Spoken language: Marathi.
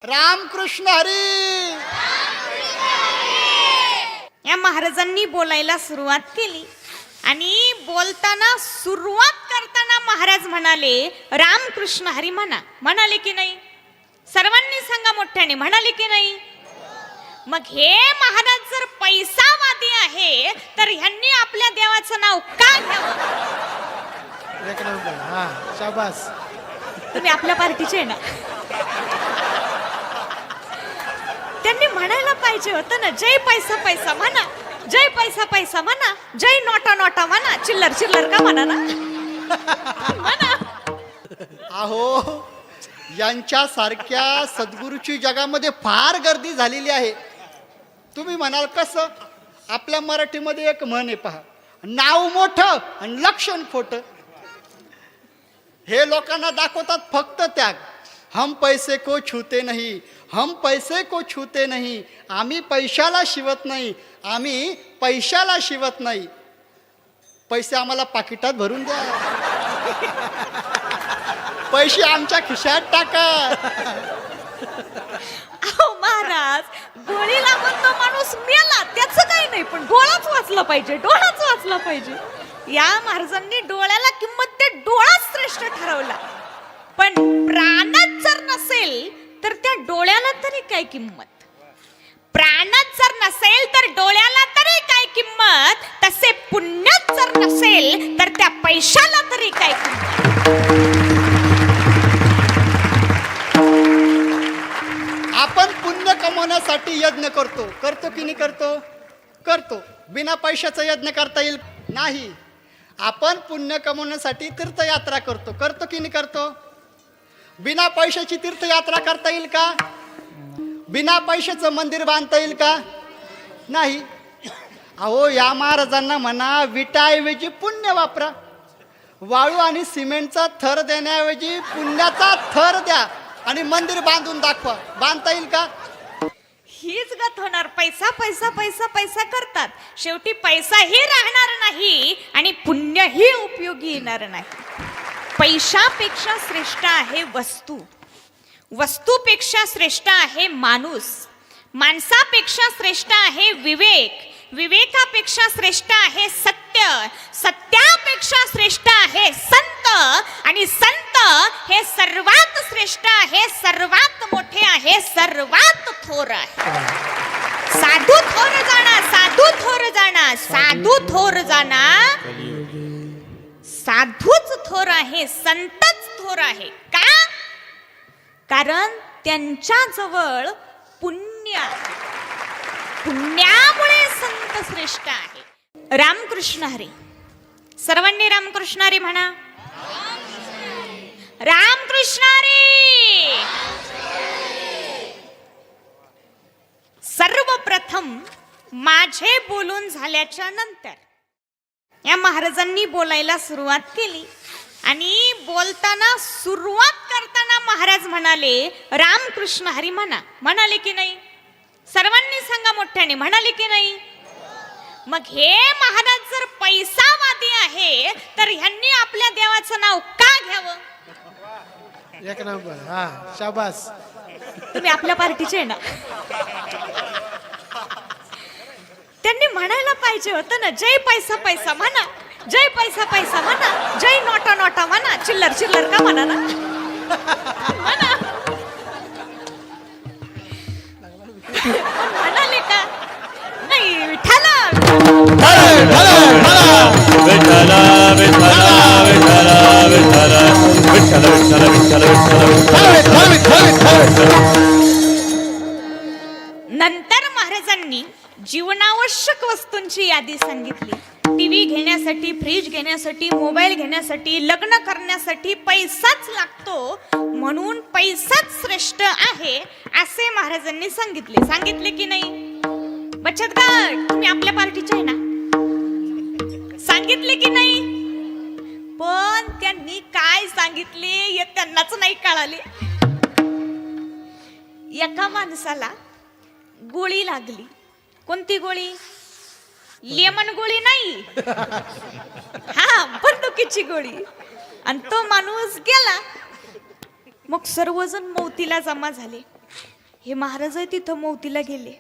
रामकृष्ण हरी. या महाराजांनी बोलायला सुरुवात केली आणि बोलताना सुरुवात करताना महाराज म्हणाले रामकृष्ण हरी म्हणाले की नाही? सर्वांनी सांगा मोठ्याने, म्हणाले की नाही? मग हे महाराज जर पैसावादी आहे तर ह्यांनी आपल्या देवाचं नाव का घ्यावं? एक नंबर. हा, शाबास. तुम्ही आपल्या पार्टीचे आहे ना? त्यांनी म्हणायला पाहिजे होतं ना, जय पैसा पैसा म्हणा, जय पैसा पैसा म्हणा, जय नोटा नोटा म्हणा, चिल्लर चिल्लर का म्हणा ना. म्हणा. अहो, यांच्यासारख्या सद्गुरूची जगामध्ये फार गर्दी झालेली आहे. तुम्ही म्हणाल कसं? आपल्या मराठीमध्ये एक म्हण आहे पहा, नाव मोठं आणि लक्षण खोटं. हे लोकांना दाखवतात फक्त त्याग. हम पैसे को छूते नहीं, हम पैसे को छूते नहीं. आम्ही पैशाला शिवत नाही, आम्ही पैशाला शिवत नाही. पैसे आम्हाला पाकिटात भरून द्या, पैसे आमच्या खिशात टाका. अहो महाराज, गोळी लागून तो माणूस मेला त्याचं काही नाही, पण डोळाच वाचला पाहिजे, डोळाच वाचला पाहिजे. या महाराजांनी डोळ्याला किंमत ते डोळाच श्रेष्ठ ठरवला. पण प्राणच जर नसेल तर त्या डोळ्याला तरी काय किंमत? प्राणच जर नसेल तर डोळ्याला तरी काय किंमत? तसे पुण्यच जर नसेल तर त्या पैशाला तरी काय किंमत? आपण पुण्य कमवण्यासाठी यज्ञ करतो की नाही करतो? करतो. बिना पैशाचा यज्ञ करता येईल नाही. आपण पुण्य कमवण्यासाठी तीर्थयात्रा करतो की नाही करतो? बिना पैशाची तीर्थयात्रा करता येईल का? बिना पैशाचं मंदिर बांधता येईल का? नाही. अहो, या महाराजांना म्हणा, विटाऐवजी पुण्य वापरा. वाळू आणि सिमेंटचा थर देण्याऐवजी पुण्याचा थर द्या आणि मंदिर बांधून दाखवा. बांधता येईल का? हीच गत होणार. पैसा पैसा पैसा पैसा करतात, शेवटी पैसाही राहणार नाही आणि पुण्यही उपयोगी येणार नाही. पैशापेक्षा श्रेष्ठ आहे वस्तू, वस्तूपेक्षा श्रेष्ठ आहे माणूस, माणसापेक्षा श्रेष्ठ आहे विवेक, विवेकापेक्षा श्रेष्ठ आहे सत्य, सत्यापेक्षा श्रेष्ठ आहे संत, आणि संत हे सर्वात श्रेष्ठ आहे, सर्वात मोठे आहे, सर्वात थोर आहे. साधू थोर जाणा, साधू थोर जाणा, साधू थोर जाणा. साधूच थोर आहे, संतच थोर आहे. का? कारण त्यांच्या जवळ पुण्य आहे. पुण्यामुळे संत श्रेष्ठ आहे. रामकृष्ण हरी. सर्वांनी रामकृष्ण हरी म्हणा. रामकृष्ण हरी. सर्वप्रथम माझे बोलून झाल्याच्या नंतर या महाराजांनी बोलायला सुरुवात केली आणि बोलताना सुरुवात करताना महाराज म्हणाले रामकृष्ण हरी म्हणाले की नाही? सर्वांनी सांगा मोठ्याने, म्हणाले की नाही? मग हे महाराज जर पैसावादी आहे तर ह्यांनी आपल्या देवाचं नाव का घ्यावं? एक नंबर. हा, शाबास. तुम्ही आपल्या पार्टीचे आहे ना? त्यांनी म्हणायला पाहिजे होतं ना, जय पैसा पैसा म्हणा, जय पैसा पैसा म्हणा, जय नोटा नोटा म्हणा, चिल्लर चिल्लर का म्हणा ना. म्हणा. म्हणाले का नाही? विठाला नंतर महाराजांनी जीवनावश्यक वस्तूंची यादी सांगितली. टीव्ही घेण्यासाठी, फ्रीज घेण्यासाठी, मोबाईल घेण्यासाठी, लग्न करण्यासाठी पैसाच लागतो, म्हणून पैसाच श्रेष्ठ आहे असे महाराजांनी सांगितले की नाही? बचत गट तुम्ही आपल्या पार्टीचे आहे ना? सांगितले की नाही? पण त्यांनी काय सांगितले हे त्यांनाच नाही कळाले. एका माणसाला गोळी लागली. कोणती गोळी? लेमन गोळी नाही, हा, बंदुकीची गोळी. आणि तो माणूस गेला. मग सर्वजण मौतीला जमा झाले. हे महाराज तिथं मोतीला गेले.